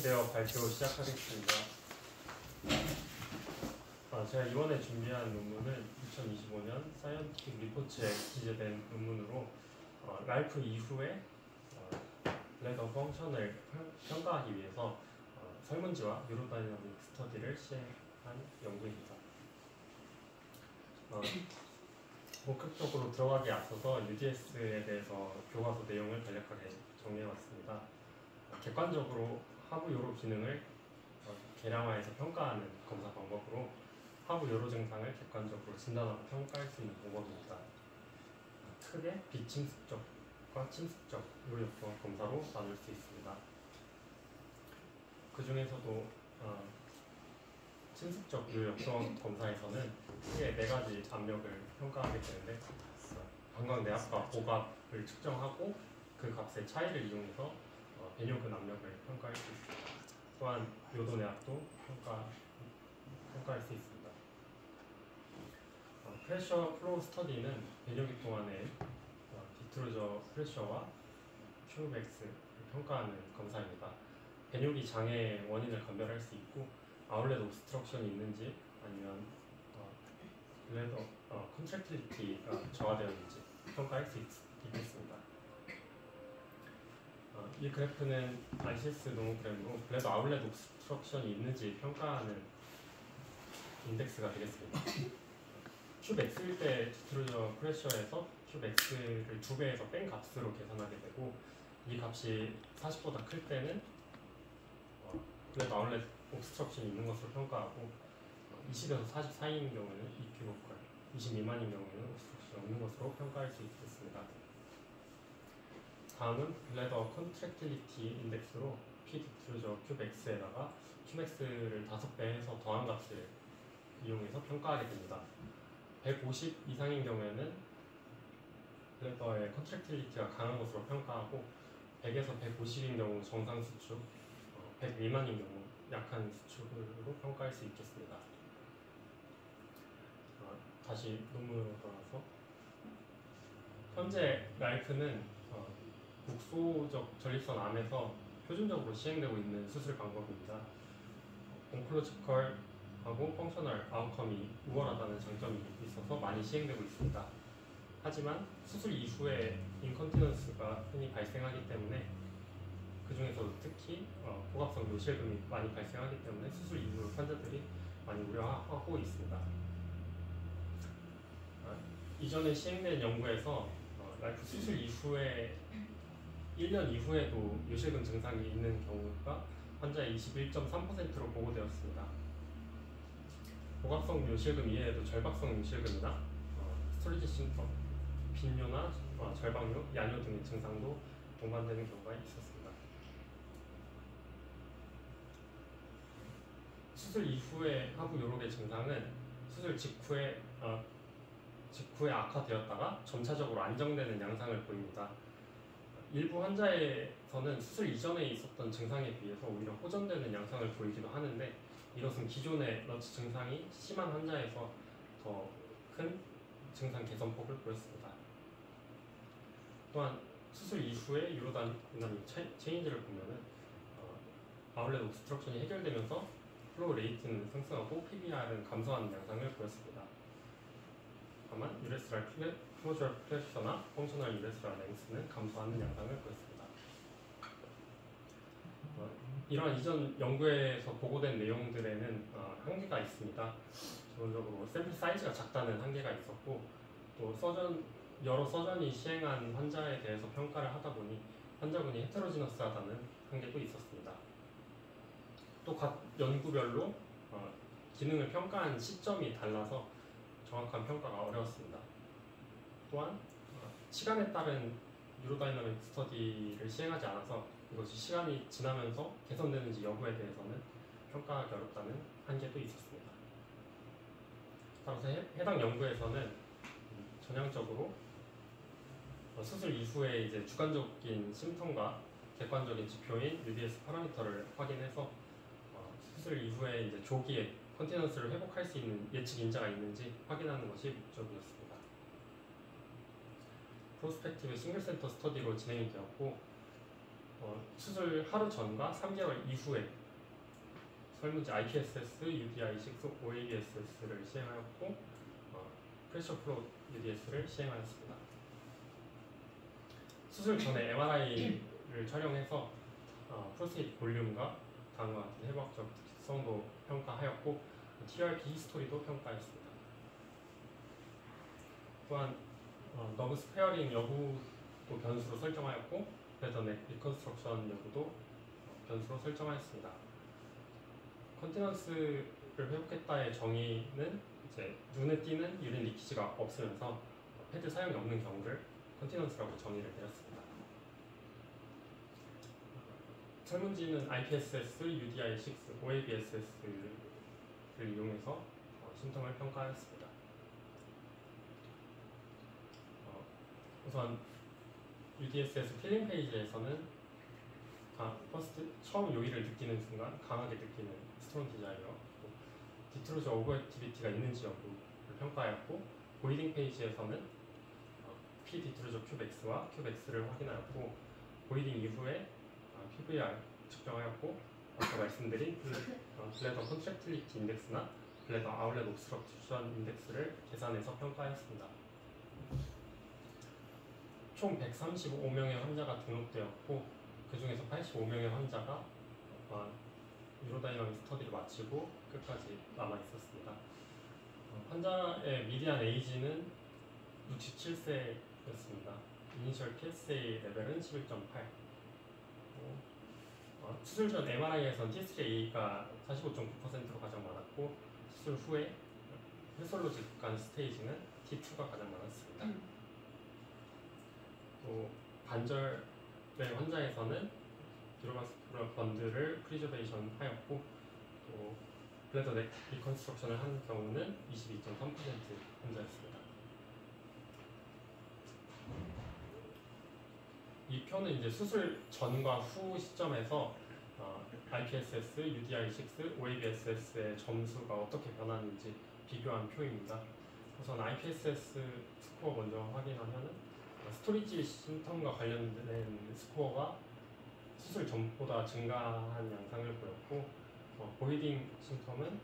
준비되어 발표 시작하겠습니다. 제가 이번에 준비한 논문은 2025년 사이언티픽 리포츠에 기재된 논문으로 랄프 이후에 블레더 펑션을 평가하기 위해서 설문지와 유로다이나믹 스터디를 시행한 연구입니다. 본격적으로 들어가기 앞서서 UDS에 대해서 교과서 내용을 간략하게 정리해봤습니다. 객관적으로 하부 요로 기능을 계량화해서 평가하는 검사 방법으로 하부 요로 증상을 객관적으로 진단하고 평가할 수 있는 방법입니다. 크게 비침습적과 침습적 요로 검사로 나눌 수 있습니다. 그 중에서도 침습적 요로 검사에서는 크게 4가지 압력을 평가하게 되는데, 방광 내압과 고압을 측정하고 그 값의 차이를 이용해서 배뇨근 압력을 평가할 수 있습니다. 또한 요도 내압도 평가할 수 있습니다. 프레셔 플로우 스터디는 배뇨기 동안의 디트루저 프레셔와 QMAX를 평가하는 검사입니다. 배뇨기 장애의 원인을 감별할 수 있고 아울렛 옵스트럭션이 있는지 아니면 블레더 컨트랙틸리티가 저하되었는지 평가할 수 있겠습니다. 이 그래프는 ICS 노모그램으로 블레더 아울렛 옵스트럭션이 있는지 평가하는 인덱스가 되겠습니다. QMAX일 때 디트루저 프레셔에서 QMAX를 2배에서 뺀 값으로 계산하게 되고, 이 값이 40보다 클 때는 블레더 아울렛 옵스트럭션이 있는 것으로 평가하고, 20에서 40 사이인 경우에는 이퀴보컬, 20 미만인 경우에는 옵스트럭션이 없는 것으로 평가할 수 있겠습니다. 다음은 블레더 컨트랙틸리티 인덱스로 P 디트루저 QMAX에다가 QMAX를 5배 해서 더한 값을 이용해서 평가하게 됩니다. 150 이상인 경우에는 블레더의 컨트랙틸리티가 강한 것으로 평가하고, 100에서 150인 경우 정상 수축, 100 미만인 경우 약한 수축으로 평가할 수 있겠습니다. 다시 논문으로 돌아와서, 현재 랄프는 국소적 전립선 암에서 표준적으로 시행되고 있는 수술 방법입니다. 온콜로지컬하고 펑셔널 아웃컴이 우월하다는 장점이 있어서 많이 시행되고 있습니다. 하지만 수술 이후에 인컨티넌스가 흔히 발생하기 때문에, 그 중에서도 특히 고갑성 요실금이 많이 발생하기 때문에 수술 이후 환자들이 많이 우려하고 있습니다. 이전에 시행된 연구에서 랄프 수술 이후에 1년 이후에도 요실금 증상이 있는 경우가 환자의 21.3%로 보고되었습니다. 고갑성 요실금 이외에도 절박성 요실금이나 스토리지 심텀, 빈뇨나 절박뇨, 야뇨 등의 증상도 동반되는 경우가 있었습니다. 수술 이후의 하부 요로의 증상은 수술 직후에 악화되었다가 점차적으로 안정되는 양상을 보입니다. 일부 환자에서는 수술 이전에 있었던 증상에 비해서 오히려 호전되는 양상을 보이기도 하는데, 이것은 기존의 러츠 증상이 심한 환자에서 더 큰 증상 개선폭을 보였습니다. 또한 수술 이후에 유로다이나믹 체인지를 보면은 아울렛 옵스트럭션이 해결되면서 플로우 레이트는 상승하고 PVR은 감소하는 양상을 보였습니다. 다만 유레스랄 클로저 프레셔나 펑셔널 유레스랄 랭스는 감소하는 양상을 보였습니다. 이러한 이전 연구에서 보고된 내용들에는 한계가 있습니다. 기본적으로 샘플 사이즈가 작다는 한계가 있었고, 또 여러 서전이 시행한 환자에 대해서 평가를 하다 보니 환자군이 헤테로지너스하다는 한계도 있었습니다. 또 각 연구별로 기능을 평가한 시점이 달라서 정확한 평가가 어려웠습니다. 또한 시간에 따른 유로다이나믹 스터디를 시행하지 않아서 이것이 시간이 지나면서 개선되는지 여부에 대해서는 평가하기 어렵다는 한계도 있었습니다. 따라서 해당 연구에서는 전향적으로 수술 이후에 이제 주관적인 심텀과 객관적인 지표인 UDS 파라미터를 확인해서 수술 이후에 이제 조기에 컨티넌스를 회복할 수 있는 예측 인자가 있는지 확인하는 것이 목적이었습니다. 프로스펙티브 싱글센터 스터디로 진행이 되었고, 수술 하루 전과 3개월 이후에 설문지 IPSS, UDI6, OABSS를 시행하였고 프레셔 플로우 UDS를 시행하였습니다. 수술 전에 MRI를 촬영해서 프로스테이트 볼륨과 당화 같은 해부학적 특성도 평가하였고 TRP 히스토리도 평가했습니다. 또한 너브 스페어링 여부도 변수로 설정하였고 배더넥 리컨스트럭션 여부도 변수로 설정하였습니다. 컨티넌스를 회복했다의 정의는 이제 눈에 띄는 유린 리키지가 없으면서 패드 사용이 없는 경우를 컨티넌스라고 정의를 내렸습니다. 설문지는 IPSS, UDI6, OABSS를 이용해서 심통을 평가하였습니다. 우선 UDSS 필링 페이지에서는 퍼스트 처음 요일을 느끼는 순간 강하게 느끼는 스트롱 디자이어, 디트로즈 오버액티비티가 있는지 여부를 평가하였고 보이딩 페이지에서는 P 디트로즈 큐브X와 큐브X를 확인하였고 보이딩 이후에 PVR 측정하였고 아까 말씀드린 블레더 컨트랙틸리티 인덱스나 블레더 아울렛 옵스트럭션 인덱스를 계산해서 평가했습니다. 총 135명의 환자가 등록되었고 그 중에서 85명의 환자가 유로다이나믹 스터디를 마치고 끝까지 남아 있었습니다. 환자의 미디안 에이지는 67세였습니다. 이니셜 PSA 레벨은 11.8. 수술 전 MRI에선 T3A가 45.9%로 가장 많았고 수술 후에 히스톨로직한 스테이지는 T2가 가장 많았습니다. 또 관절의 환자에서는 기로바스큘러 번드를 프리저베이션 하였고 또 블레더 넥 리컨스트럭션을 한 경우는 22.3% 환자였습니다. 이 표는 이제 수술 전과 후 시점에서 IPSS, UDI6, OABSS의 점수가 어떻게 변하는지 비교한 표입니다. 우선 IPSS 스코어 먼저 확인하면 스토리지 심텀과 관련된 스코어가 수술 전보다 증가한 양상을 보였고 보이딩 심텀은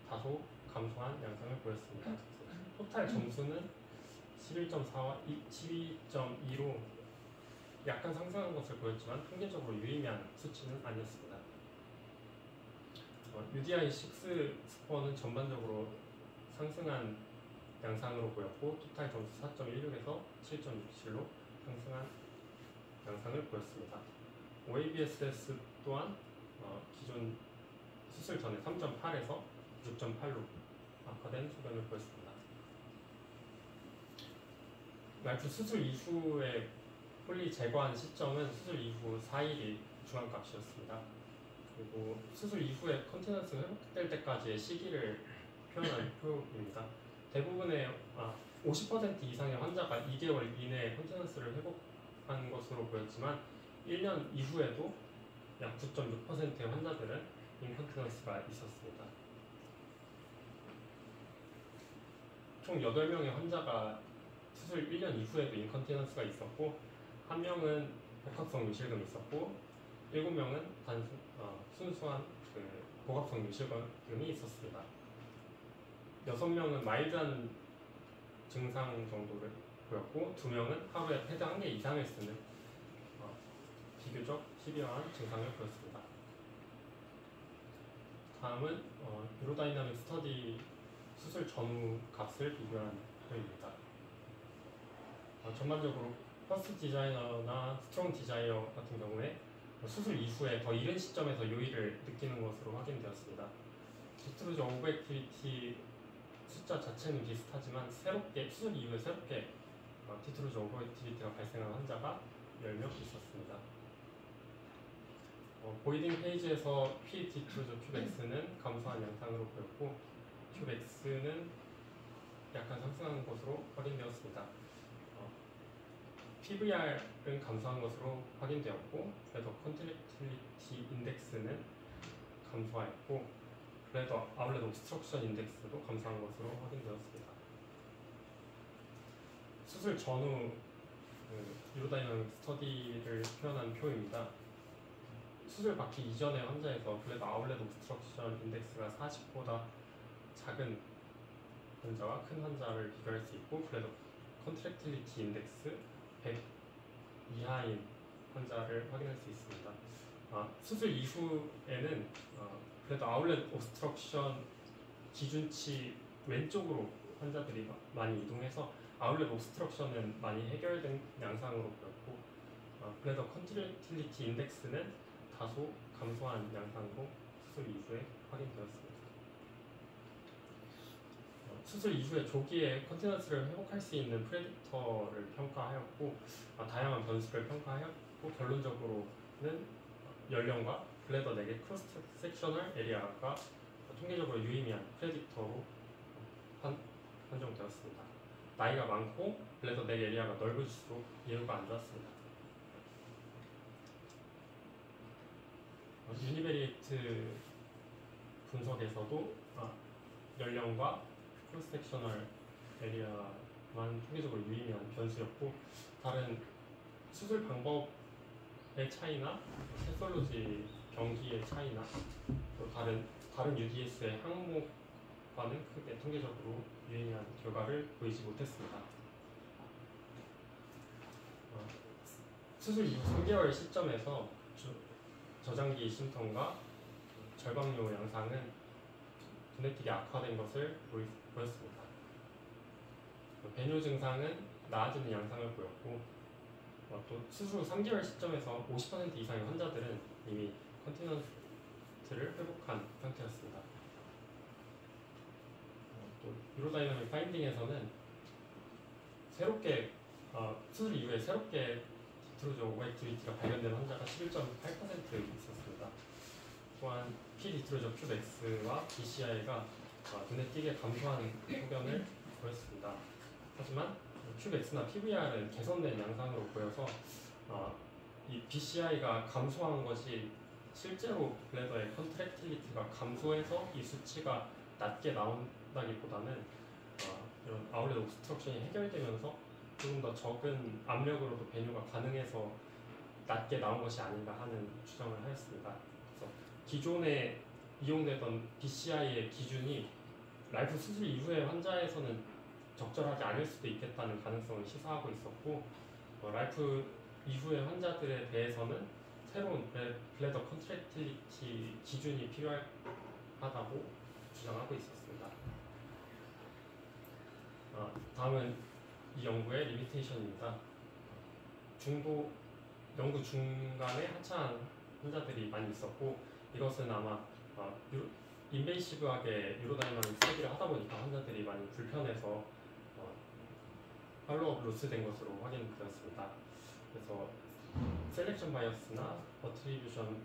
다소 감소한 양상을 보였습니다. 토탈 점수는 11.4와 12.2로 약간 상승한 것을 보였지만 통계적으로 유의미한 수치는 아니었습니다. UDI6 스코어는 전반적으로 상승한 양상으로 보였고 토탈 점수 4.16에서 7.67로 상승한 양상을 보였습니다. OABSS 또한 기존 수술 전에 3.8에서 6.8로 악화된 소견을 보였습니다. 말투 수술 이후에 폴리 제거한 시점은 수술 이후 4일이 중앙값이었습니다. 그리고 수술 이후에 컨티넌스 회복될 때까지의 시기를 표현한 표입니다. 대부분의 50% 이상의 환자가 2개월 이내에 컨티넌스를 회복한 것으로 보였지만 1년 이후에도 약 9.6%의 환자들은 인컨티넌스가 있었습니다. 총 8명의 환자가 수술 1년 이후에도 인컨티넌스가 있었고 1명은 복합성 요실금이 있었고 7명은 순수한 복합성 요실금이 있었습니다. 6명은 마일드한 증상 정도를 보였고 2명은 하루에 패드 1개 이상을 쓰는 비교적 시비어한 증상을 보였습니다. 다음은 유로다이나믹 스터디 수술 전후 값을 비교한 표입니다. 전반적으로 퍼스트 디자이너나 스트롱 디자이어 같은 경우에 수술 이후에 더 이른 시점에서 요일을 느끼는 것으로 확인되었습니다. 디트로즈 오버액티비티 숫자 자체는 비슷하지만 수술 이후에 새롭게 디트로즈 오버액티비티가 발생한 환자가 10명 있었습니다. 보이딩 페이지에서 P 디트로즈 큐브X는 감소한 양상으로 보였고 큐브X는 약간 상승하는 것으로 확인되었습니다. PVR은 감소한 것으로 확인되었고 그래도 컨트랙틸리티 인덱스는 감소하였고 그래도 아울렛 옵스트럭션 인덱스도 감소한 것으로 확인되었습니다. 수술 전후 유로다이나믹 스터디를 표현한 표입니다. 수술 받기 이전의 환자에서 블레더 아웃렛 옵스트럭션 인덱스가 40보다 작은 환자와 큰 환자를 비교할 수 있고, 블레더 컨트랙틸리티 인덱스 100 이하인 환자를 확인할 수 있습니다. 수술 이후에는 블레더 아웃렛 옵스트럭션 기준치 왼쪽으로 환자들이 많이 이동해서 아웃렛 옵스트럭션은 많이 해결된 양상으로 보였고, 블레더 컨트랙틸리티 인덱스는 다소 감소한 양상으로 수술 이후에 확인되었습니다. 수술 이후에 조기에 컨티넌스를 회복할 수 있는 프레디터를 평가하였고, 다양한 변수를 평가하였고, 결론적으로는 연령과 블레더 내의 크로스 섹셔널 에리아가 통계적으로 유의미한 프레디터로 판정되었습니다. 나이가 많고 블레더 넥 에리아가 넓을수록 예후가 안 좋았습니다. 유니베리에이트 분석에서도 연령과 크로스 섹셔널 에리아만 통계적으로 유의미한 변수였고, 다른 수술 방법의 차이나 세솔로지 병기의 차이나 또 다른 UDS의 항목과는 크게 통계적으로 유의미한 결과를 보이지 못했습니다. 수술 이후 3개월 시점에서 저장기 심통과 절박요 양상은 눈에 띄게 악화된 것을 보였습니다. 배뇨 증상은 나아지는 양상을 보였고, 또 수술 후 3개월 시점에서 50% 이상의 환자들은 이미 컨티넌스를 회복한 상태였습니다. 또 유로다이너믹 파인딩에서는 새롭게 수술 이후에 새롭게 디트로즈 오버액티비티가 발견된 환자가 11.8% 있었습니다. 또한 P-디트로즈 큐백스와 BCI가 눈에 띄게 감소하는 소견을 보였습니다. 하지만 큐백스나 PVR은 개선된 양상으로 보여서 이 BCI가 감소한 것이 실제로 블레더의 컨트랙틸리티가 감소해서 이 수치가 낮게 나온다기보다는 이런 아웃렛 옵스트럭션이 해결되면서 조금 더 적은 압력으로도 배뇨가 가능해서 낮게 나온 것이 아닌가 하는 추정을 하였습니다. 그래서 기존에 이용되던 BCI의 기준이 라이프 수술 이후의 환자에서는 적절하지 않을 수도 있겠다는 가능성을 시사하고 있었고, 라이프 이후의 환자들에 대해서는 새로운 블레더 컨트랙틸리티 기준이 필요하다고 주장하고 있었습니다. 다음은 이 연구의 리미테이션입니다. 연구 중간에 하차한 환자들이 많이 있었고, 이것은 아마 인베이시브하게 유로다이너믹 스터디를 하다 보니까 환자들이 많이 불편해서 팔로우업 로스된 것으로 확인되었습니다. 그래서 셀렉션 바이어스나 어트리뷰션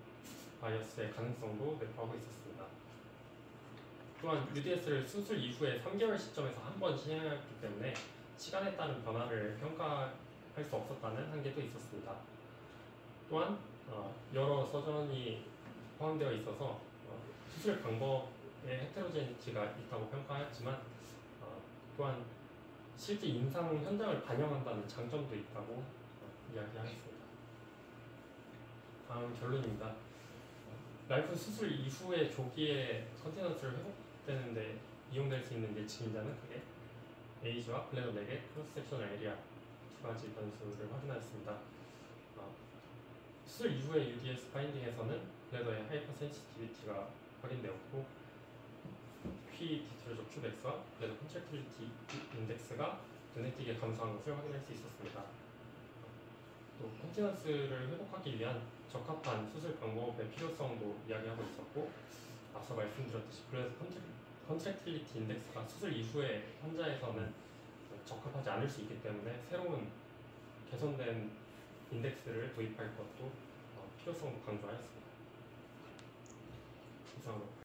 바이어스의 가능성도 내포하고 있었습니다. 또한 UDS를 수술 이후에 3개월 시점에서 한 번 시행하였기 때문에 시간에 따른 변화를 평가할 수 없었다는 한계도 있었습니다. 또한 여러 서전이 포함되어 있어서 수술 방법에 헤테로제니티가 있다고 평가하였지만, 또한 실제 임상 현장을 반영한다는 장점도 있다고 이야기하였습니다. 다음 결론입니다. 라이프 수술 이후에 조기에 컨티넌스를 회복되는데 이용될 수 있는 예측 인자는 크게 에이지와 블레더 넥의 크로스 섹셔널 에리아 두 가지 변수를 확인하였습니다. 수술 이후의 UDS 파인딩에서는 블레더의 하이퍼 센시티비티가 확인되었고, P-디트로즈 큐백스와 블레더 컨트랙틸리티 인덱스가 눈에 띄게 감소한 것을 확인할 수 있었습니다. 또 컨티넌스를 회복하기 위한 적합한 수술 방법의 필요성도 이야기하고 있었고, 앞서 말씀드렸듯이 블레더 컨트랙틸리티 인덱스가 수술 이후의 환자에서는 적합하지 않을 수 있기 때문에 새로운 개선된 인덱스를 도입할 것도 필요성을 강조하였습니다. 이상으로